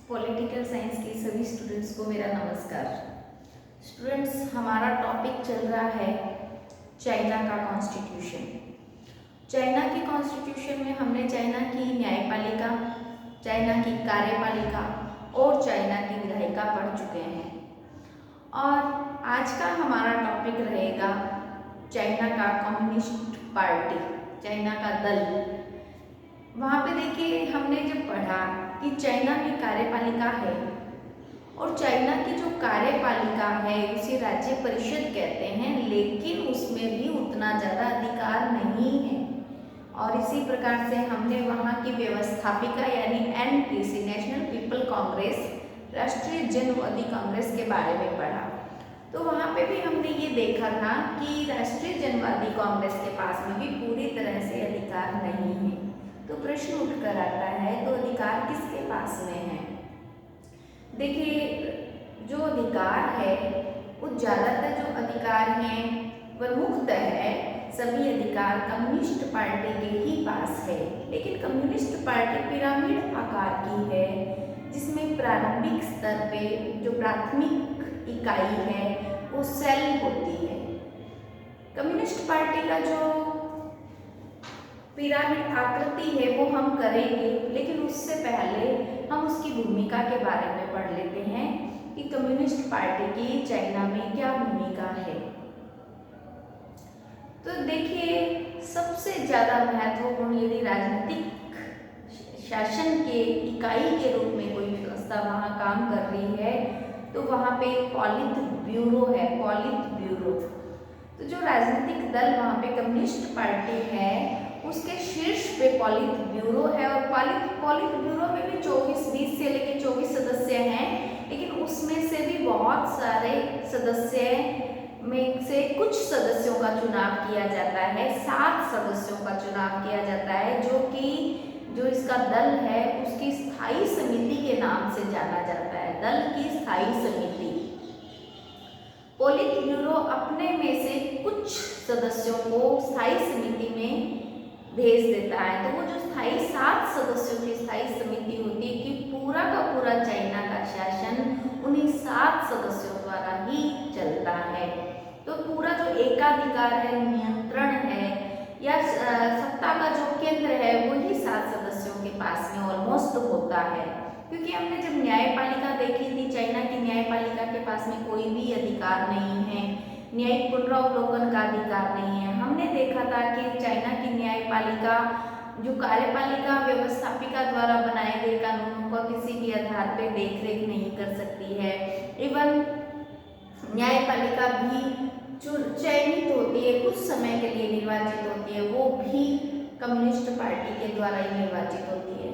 Political science के सभी students को मेरा नमस्कार। स्टूडेंट्स, हमारा टॉपिक चल रहा है चाइना का कॉन्स्टिट्यूशन। चाइना के कॉन्स्टिट्यूशन में हमने चाइना की न्यायपालिका, चाइना की कार्यपालिका और चाइना की विधायिका पढ़ चुके हैं और आज का हमारा टॉपिक रहेगा चाइना का कम्युनिस्ट पार्टी, चाइना का दल। वहाँ पे देखिए, हमने जब पढ़ा कि चाइना में कार्यपालिका है और चाइना की जो कार्यपालिका है उसे राज्य परिषद कहते हैं, लेकिन उसमें भी उतना ज़्यादा अधिकार नहीं है। और इसी प्रकार से हमने वहाँ की व्यवस्थापिका यानी एनपीसी, नेशनल पीपल कांग्रेस, राष्ट्रीय जनवादी कांग्रेस के बारे में पढ़ा। तो वहाँ पे भी हमने ये देखा था कि राष्ट्रीय जनवादी कांग्रेस के पास में भी पूरी तरह से अधिकार नहीं है। तो प्रश्न उठकर आता है, तो अधिकार किसके पास में है? देखिए, जो अधिकार है वो ज़्यादातर जो अधिकार हैं प्रमुखतः है सभी अधिकार कम्युनिस्ट पार्टी के ही पास है। लेकिन कम्युनिस्ट पार्टी पिरामिड आकार की है, जिसमें प्रारंभिक स्तर पे जो प्राथमिक इकाई है वो सेल होती है। कम्युनिस्ट पार्टी का जो पिरामिड आकृति है वो हम करेंगे, लेकिन उससे पहले हम उसकी भूमिका के बारे में पढ़ लेते हैं कि कम्युनिस्ट पार्टी की चाइना में क्या भूमिका है। तो देखिए, सबसे ज़्यादा महत्वपूर्ण यदि राजनीतिक शासन के इकाई के रूप में कोई संस्था वहाँ काम कर रही है तो वहाँ पे पॉलिट ब्यूरो है, पॉलिट ब्यूरो। तो जो राजनीतिक दल वहाँ पे कम्युनिस्ट पार्टी है उसके शीर्ष पे पॉलिट ब्यूरो है और पॉलिट ब्यूरो में भी 20 से लेकर 24 सदस्य हैं, लेकिन उसमें से भी बहुत सारे सदस्य में से कुछ सदस्यों का चुनाव किया जाता है। 7 सदस्यों का चुनाव किया जाता है, जो इसका दल है उसकी स्थायी समिति के नाम से जाना जाता है, दल की स्थायी समिति। पॉलिट ब्यूरो अपने में से कुछ सदस्यों को स्थायी समिति में भेज देता है। तो वो जो स्थायी 7 सदस्यों की स्थायी समिति होती है कि पूरा का पूरा चाइना का शासन उन्हीं 7 सदस्यों द्वारा ही चलता है। तो पूरा जो एकाधिकार है, नियंत्रण है या सत्ता का जो केंद्र है वही 7 सदस्यों के पास में ऑलमोस्ट होता है। क्योंकि हमने जब न्यायपालिका देखी थी, चाइना की न्यायपालिका के पास में कोई भी अधिकार नहीं है, न्यायिक पुनरावलोकन का अधिकार नहीं है। हमने देखा था कि चाइना की न्यायपालिका जो कार्यपालिका व्यवस्थापिका द्वारा बनाए गए कानूनों का किसी भी आधार पर देखरेख नहीं कर सकती है। इवन न्यायपालिका भी जो चयनित होती है, कुछ समय के लिए निर्वाचित होती है, वो भी कम्युनिस्ट पार्टी के द्वारा ही निर्वाचित होती है।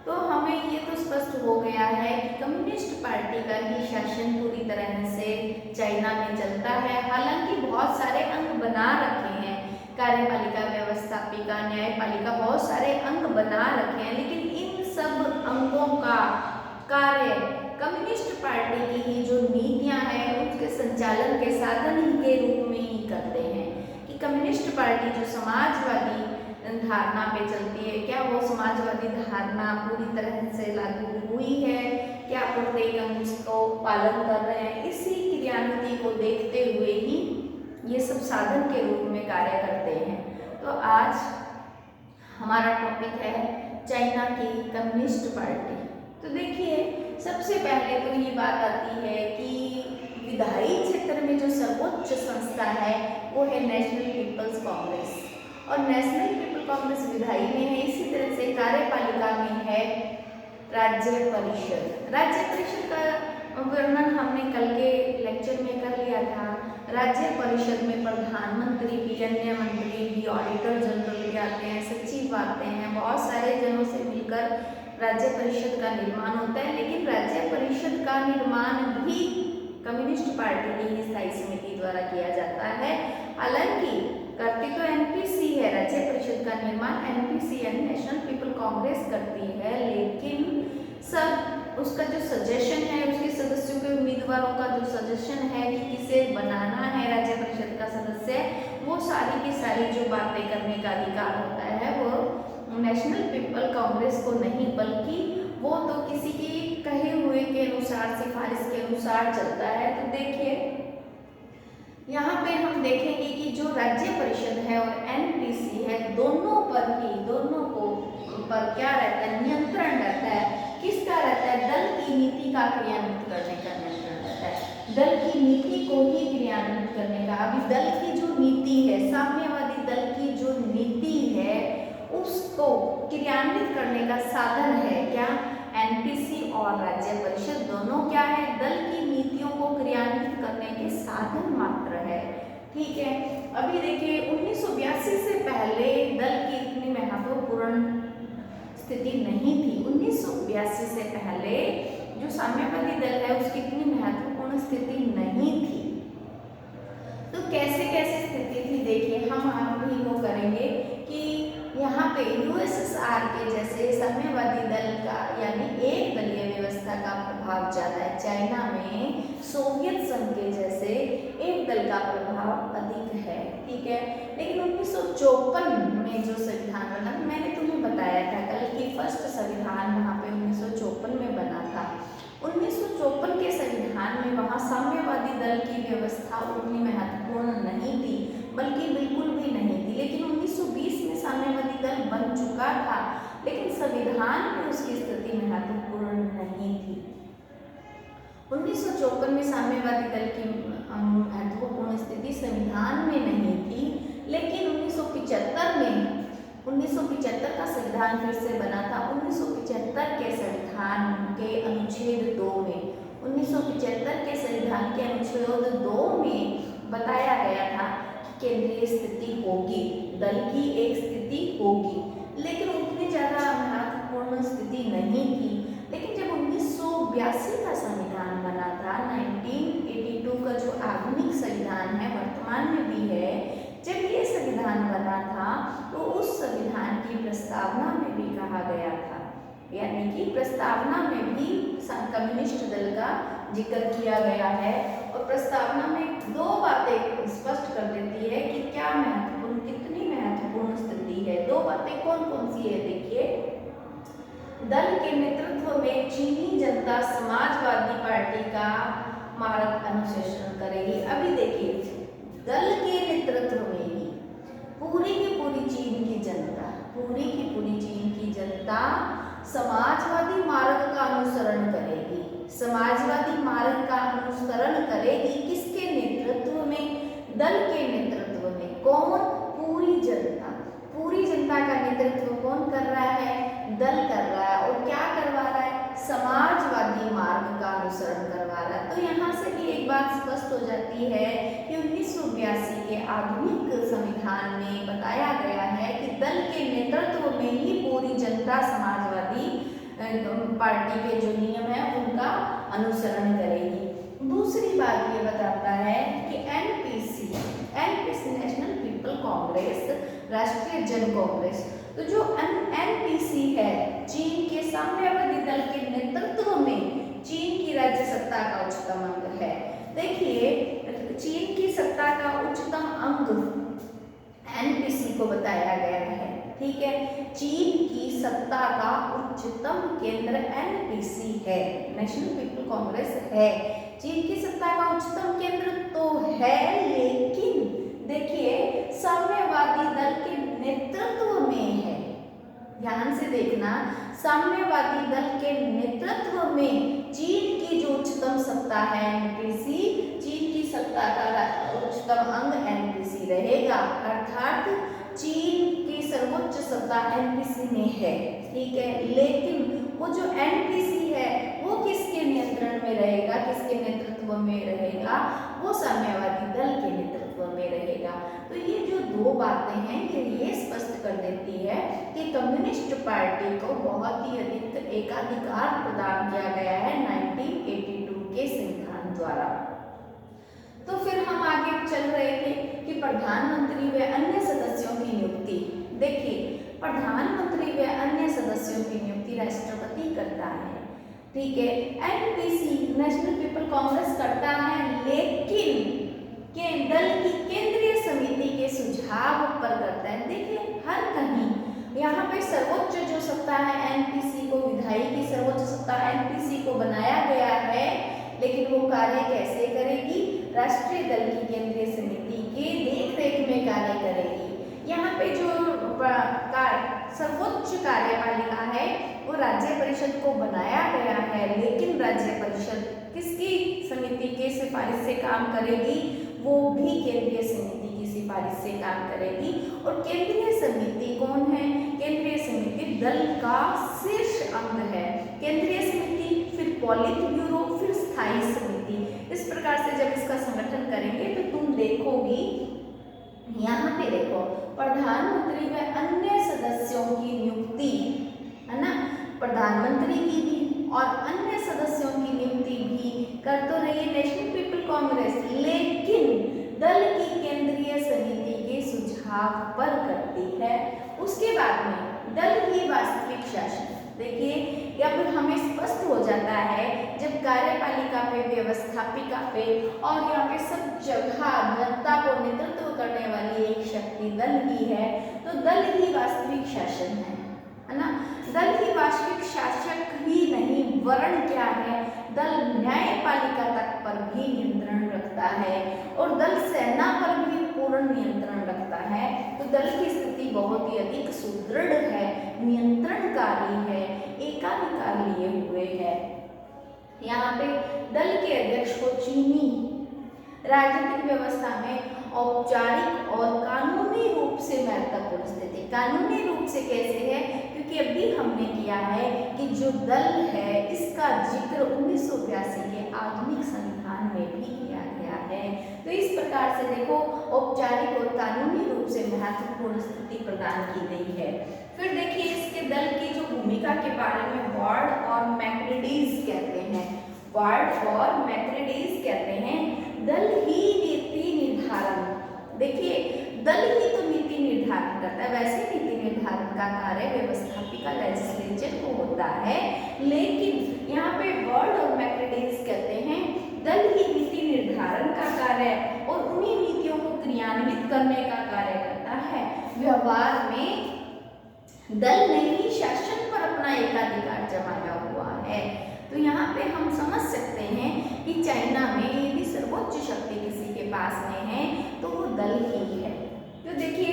तो हमें ये तो स्पष्ट हो गया है कि कम्युनिस्ट पार्टी का ही शासन पूरी तरह से चाइना में चलता है। हालांकि बहुत सारे अंग बना रखे हैं, कार्यपालिका, व्यवस्थापिका, न्यायपालिका, बहुत सारे अंग बना रखे हैं, लेकिन इन सब अंगों का कार्य कम्युनिस्ट पार्टी की ही जो नीतियां हैं उसके संचालन के साधन ही के रूप में ही करते हैं। कि कम्युनिस्ट पार्टी जो समाजवादी धारणा पे चलती है, क्या वो समाजवादी धारणा पूरी तरह से लागू हुई है, क्या प्रत्येक अंग उसको पालन कर रहे हैं, इसी क्रियान्विति को देखते हुए ही ये सब साधन के रूप में कार्य करते हैं। तो आज हमारा टॉपिक है चाइना की कम्युनिस्ट पार्टी। तो देखिए, सबसे पहले तो ये बात आती है कि विधायी क्षेत्र में जो सर्वोच्च संस्था है वो है नेशनल पीपल्स कांग्रेस, और नेशनल पीपल कांग्रेस विधायी में है। इसी तरह से कार्यपालिका में है राज्य परिषद। राज्य परिषद का वर्णन हमने कल के लेक्चर में कर लिया था। राज्य परिषद में प्रधानमंत्री भी, अन्य मंत्री भी, ऑडिटर जनरल भी आते हैं, सचिव आते हैं, बहुत सारे जनों से मिलकर राज्य परिषद का निर्माण होता है। लेकिन राज्य परिषद का निर्माण भी कम्युनिस्ट पार्टी की ही स्थायी समिति द्वारा किया जाता है। हालांकि करती तो एनपीसी है, राज्य परिषद का निर्माण एनपीसी यानी नेशनल पीपल कांग्रेस करती है, लेकिन सब उसका जो सजेशन है, उसके सदस्यों के उम्मीदवारों का जो सजेशन है कि किसे बनाना है राज्य परिषद का सदस्य, वो सारी की सारी जो बातें करने का अधिकार होता है वो नेशनल पीपल कांग्रेस को नहीं, बल्कि वो तो किसी की कहे अनुसार चलता है। तो देखिए यहाँ पे हम देखेंगे कि जो राज्य परिषद है और एनपीसी है, दोनों पर क्या रहता है, नियंत्रण रहता है। किसका रहता है? दल की नीति का क्रियान्वित करने का नियंत्रण रहता है। दल की नीति को ही क्रियान्वित करने का। अभी दल की जो नीति है, साम्यवादी दल की जो नीति है, उसको क्रियान्वित करने का साधन है क्या? एनपीसी और राज्य परिषद दोनों क्या है? दल की नीतियों को क्रियान्वित करने के साधन मात्र है। ठीक है। अभी देखिए 1982 से पहले दल की इतनी महत्वपूर्ण स्थिति नहीं थी। 1982 से पहले जो साम्यवादी दल है उसकी इतनी महत्वपूर्ण स्थिति नहीं थी। तो कैसे कैसे स्थिति थी देखिए, हम अभी वो करेंगे कि यहाँ पे यूएसएसआर के जैसे साम्यवादी दल का यानी एक दलीय व्यवस्था का प्रभाव ज्यादा है। चाइना में सोवियत संघ के जैसे एक दल का प्रभाव अधिक है। ठीक है। लेकिन 1954 में जो संविधान बना, मैंने तुम्हें बताया था कल कि फर्स्ट संविधान वहाँ पे 1954 में बना था। 1954 के संविधान में वहाँ साम्यवादी दल की व्यवस्था उतनी महत्वपूर्ण नहीं थी, बल्कि बिल्कुल भी नहीं थी। लेकिन 1920 में साम्यवादी दल बन चुका था, लेकिन संविधान में उसकी स्थिति महत्वपूर्ण नहीं थी। 1954 में साम्यवादी दल की महत्वपूर्ण स्थिति संविधान में नहीं थी, लेकिन 1975 का संविधान फिर से बना था। 1975 के संविधान के अनुच्छेद 2 में 1975 के संविधान के अनुच्छेद 2 में बताया गया था कि केंद्रीय स्थिति होगी, दल की एक स्थिति होगी, लेकिन उतनी ज़्यादा महत्वपूर्ण स्थिति नहीं थी। लेकिन जब 1982 का संविधान बना था, 1982 का जो आधुनिक संविधान है, वर्तमान में भी है, जब ये संविधान बना था तो उस संविधान की प्रस्तावना में भी कहा गया था, यानी कि प्रस्तावना में भी कम्युनिस्ट दल का जिक्र किया गया है। और प्रस्तावना में दो बातें स्पष्ट कर देती है कि क्या महत्वपूर्ण, कितनी महत्वपूर्ण स्थिति है। दो बातें कौन कौन सी है देखिए, दल के नेतृत्व में चीनी जनता समाजवादी पार्टी का मार्ग अनुसरण करेगी। अभी देखिए, दल के नेतृत्व में ही पूरी की पूरी चीन की जनता समाजवादी मार्ग का अनुसरण करेगी। समाजवादी मार्ग का अनुसरण करेगी किसके नेतृत्व में? दल के नेतृत्व में। कौन? पूरी जनता। पूरी जनता का नेतृत्व कौन कर रहा है? दल कर रहा है। और क्या करवा रहा है? समाजवादी मार्ग का अनुसरण करवा रहा है। तो यहाँ से भी एक बात स्पष्ट हो जाती है कि 1982 के आधुनिक संविधान में बताया गया है कि दल के नेतृत्व में ही पूरी जनता समाजवादी पार्टी के जो नियम है उनका अनुसरण करेगी। दूसरी बात ये बताता है कि एनपीसी नेशनल पीपल कांग्रेस, राष्ट्रीय जन कांग्रेस, तो जो एनपीसी है चीन के साम्यवादी दल के नेतृत्व में चीन की राज्य सत्ता का उच्चतम अंग है। देखिए, चीन की सत्ता का उच्चतम अंग एनपीसी को बताया गया है। ठीक है, चीन की सत्ता का उच्चतम केंद्र एनपीसी है, नेशनल पीपल कांग्रेस है। चीन की सत्ता का उच्चतम केंद्र तो है, लेकिन देखिए साम्यवादी दल के नेतृत्व में है। ध्यान से देखना, साम्यवादी दल के नेतृत्व में चीन की जो उच्चतम सत्ता है एनपीसी, चीन की सत्ता का उच्चतम अंग एनपीसी रहेगा, अर्थात चीन की सर्वोच्च सत्ता एनपीसी में है। ठीक है, लेकिन वो जो एनपीसी है वो किसके नियंत्रण में रहेगा, किसके नेतृत्व में रहेगा? वो साम्यवादी दल के नेतृत्व में रहेगा। तो ये जो दो बातें हैं ये स्पष्ट कर देती है कि कम्युनिस्ट पार्टी को बहुत ही अधिक एकाधिकार प्रदान किया गया है 1982 के संविधान द्वारा। तो फिर हम आगे चल रहे थे कि प्रधानमंत्री व अन्य सदस्यों की नियुक्ति। देखिए, प्रधानमंत्री व अन्य सदस्यों की नियुक्ति राष्ट्रपति करता है। ठीक है, एनपीसी नेशनल पीपल कांग्रेस करता है, लेकिन के दल की केंद्रीय समिति के सुझाव पर करता है। देखिए, हर कहीं यहाँ पे सर्वोच्च जो सत्ता है एनपीसी को, विधायी की सर्वोच्च सत्ता एनपीसी को बनाया गया है, लेकिन वो कार्य कैसे करेगी? राष्ट्रीय दल की केंद्रीय समिति के देखरेख में कार्य करेगी। यहाँ पे जो सर्वोच्च कार्यपालिका है वो राज्य परिषद को बनाया गया है, लेकिन राज्य परिषद किसकी समिति के सिफारिश से काम करेगी? वो भी केंद्रीय समिति की सिफारिश से काम करेगी। और केंद्रीय समिति कौन है? केंद्रीय समिति दल का शीर्ष अंग है। केंद्रीय समिति, फिर पॉलिट ब्यूरो, फिर स्थायी समिति। इस प्रकार से जब इसका संगठन करेंगे तो तुम देखोगी, यहाँ पे देखो, प्रधानमंत्री व अन्य सदस्यों की नियुक्ति, है ना, प्रधानमंत्री की भी और अन्य सदस्यों की नियुक्ति भी कर तो रही है नेशनल पीपल कांग्रेस, लेकिन दल की केंद्रीय समिति के सुझाव पर करती है। उसके बाद में दल की वास्तविक शासन, देखिए अब हमें स्पष्ट हो जाता है जब कार्यपालिका पे, व्यवस्थापिका पे और यहाँ पे सब जगह जनता को नेतृत्व करने वाली एक शक्ति दल ही है, तो दल ही वास्तविक शासन है ना। दल ही वास्तविक शासक ही नहीं वरण क्या है, दल न्यायपालिका तक पर भी नियंत्रण रखता है और दल सेना पर भी पूर्ण नियंत्रण रखता है। तो दल की स्थिति बहुत ही अधिक सुदृढ़ है, नियंत्रणकारी है, एकाधिकार लिए हुए है। यहाँ पे दल के अध्यक्ष को चीनी राजनीतिक व्यवस्था में औपचारिक और कानूनी रूप से महत्वपूर्ण स्थिति। कानूनी रूप से कैसे है? क्योंकि अभी हमने किया है कि जो दल है इसका जिक्र 1982 के आधुनिक संविधान में भी किया गया है। तो इस प्रकार से देखो, औपचारिक और कानूनी रूप से महत्वपूर्ण स्थिति प्रदान की गई है। फिर देखिए इसके दल की जो भूमिका के बारे में वार्ड और मैक्रेडीज कहते हैं। वार्ड और मैक्रेडीज कहते हैं दल ही नीति निर्धारण। देखिए दल ही तो नीति निर्धारण करता है, वैसे नीति निर्धारण का कार्य व्यवस्थापिका लेजिस्लेचर को होता है, लेकिन यहाँ पे वार्ड और मैक्रेडीज कहते हैं दल ही नीति निर्धारण का कार्य और उन्हीं नीतियों को क्रियान्वित करने का कार्य करता है। व्यवहार में दल ने ही शासन पर अपना एकाधिकार जमाया हुआ है। तो यहाँ पे हम समझ सकते हैं कि चाइना में यदि सर्वोच्च शक्ति किसी के पास में है तो वो दल ही है। तो देखिए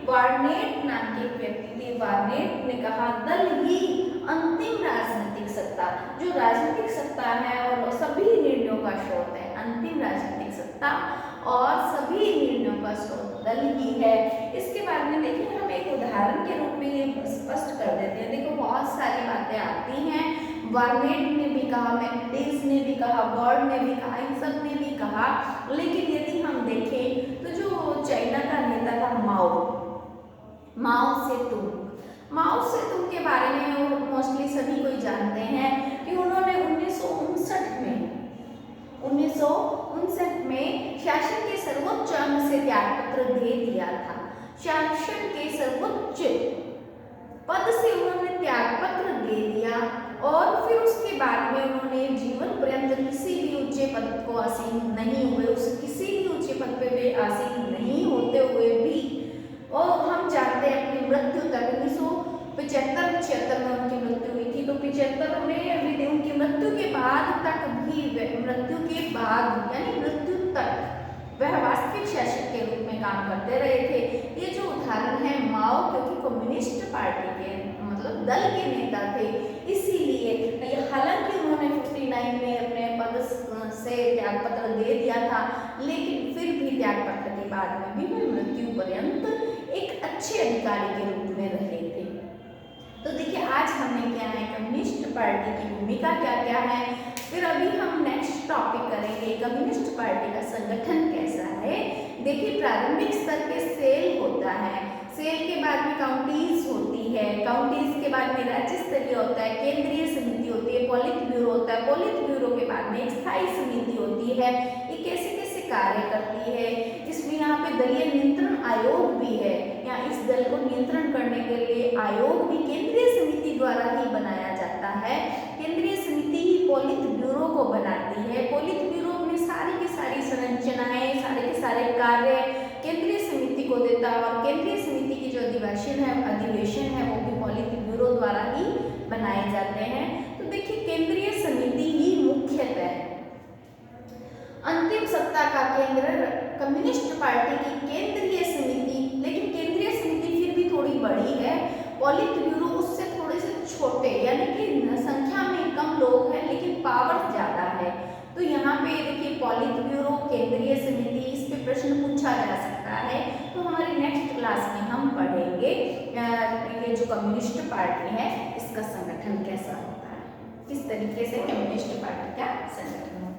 वार्नेट नाम के एक व्यक्ति थे, वार्नेट ने कहा दल ही अंतिम राजनीतिक सत्ता, जो राजनीतिक सत्ता है और सभी निर्णयों का स्रोत है, अंतिम राजनीतिक सत्ता और सभी निर्णयों का स्रोत दल ही है। इसके बाद में देखिए हम एक उदाहरण के रूप में ये स्पष्ट कर देते हैं। देखो बहुत सारी बातें आती हैं, वार्नेट ने भी कहा, मैक्रेडीज ने भी कहा, बर्ड ने भी कहा, इन सब ने भी कहा, लेकिन यदि हम देखें तो जो चाइना का नेता था माओ सेतुंग के बारे में मोस्टली सभी कोई जानते हैं कि उन्होंने 1959 में शासन के सर्वोच्च अंग से त्यागपत्र दे दिया था। शासन के सर्वोच्च पद से उन्होंने त्यागपत्र दे दिया और फिर उसके बाद में उन्होंने जीवन पर्यंत किसी भी ऊंचे पद को आसीन नहीं हुए, उस किसी भी ऊंचे पद पे वे आसीन नहीं होते हुए भी, और हम जानते हैं अपनी मृत्यु तक 1975-76 में उनकी मृत्यु हुई थी, तो 75 में अभी उनकी मृत्यु के बाद तक भी, मृत्यु के बाद यानी मृत्यु तक वह वास्तविक शासक के रूप में काम करते रहे थे। ये जो उदाहरण है माओ, क्योंकि कम्युनिस्ट पार्टी के मतलब दल के नेता थे, इसीलिए हालांकि उन्होंने 59 में अपने पद से त्यागपत्र दे दिया था, लेकिन फिर भी त्यागपत्र के बाद में भी वे मृत्यु पर्यंत एक अच्छे अधिकारी के रूप में रहे थे। तो देखिए आज हमने क्या है, कम्युनिस्ट पार्टी की भूमिका क्या क्या है, फिर अभी हम नेक्स्ट टॉपिक करेंगे कम्युनिस्ट पार्टी का संगठन कैसा है। देखिए प्रारंभिक स्तर पे सेल होता है, सेल के बाद में काउंटीज होती है, काउंटीज के बाद में राज्य स्तरीय होता है, केंद्रीय समिति होती है, पॉलिट ब्यूरो होता है, पॉलिट ब्यूरो के बाद में एक स्थायी समिति होती है। ये कैसे कैसे कार्य करती है, इसमें यहाँ पे दलीय नियंत्रण आयोग भी है, या इस दल को नियंत्रण करने के लिए आयोग भी केंद्रीय समिति द्वारा ही बनाया जाता है। केंद्रीय समिति ही पॉलिट ब्यूरो को बनाती है, पॉलिट ब्यूरो अपनी सारी की सारी संरचनाएं, सारे के सारे कार्य केंद्रीय समिति को देता है, और केंद्रीय समिति की जो अधिवेशन है वो भी पॉलिट ब्यूरो द्वारा ही बनाए जाते हैं। तो देखिए केंद्रीय समिति ही मुख्यतः सत्ता का केंद्र कम्युनिस्ट पार्टी की केंद्रीय समिति, लेकिन केंद्रीय समिति फिर भी थोड़ी बड़ी है, पॉलिट ब्यूरो उससे थोड़े से छोटे, यानी कि संख्या में कम लोग हैं लेकिन पावर ज्यादा है। तो यहाँ पे देखिए पॉलिट ब्यूरो, केंद्रीय समिति, इस पे प्रश्न पूछा जा सकता है। तो हमारी नेक्स्ट क्लास में हम पढ़ेंगे ये जो कम्युनिस्ट पार्टी है इसका संगठन कैसा होता है, किस तरीके से कम्युनिस्ट पार्टी का संगठन होता है।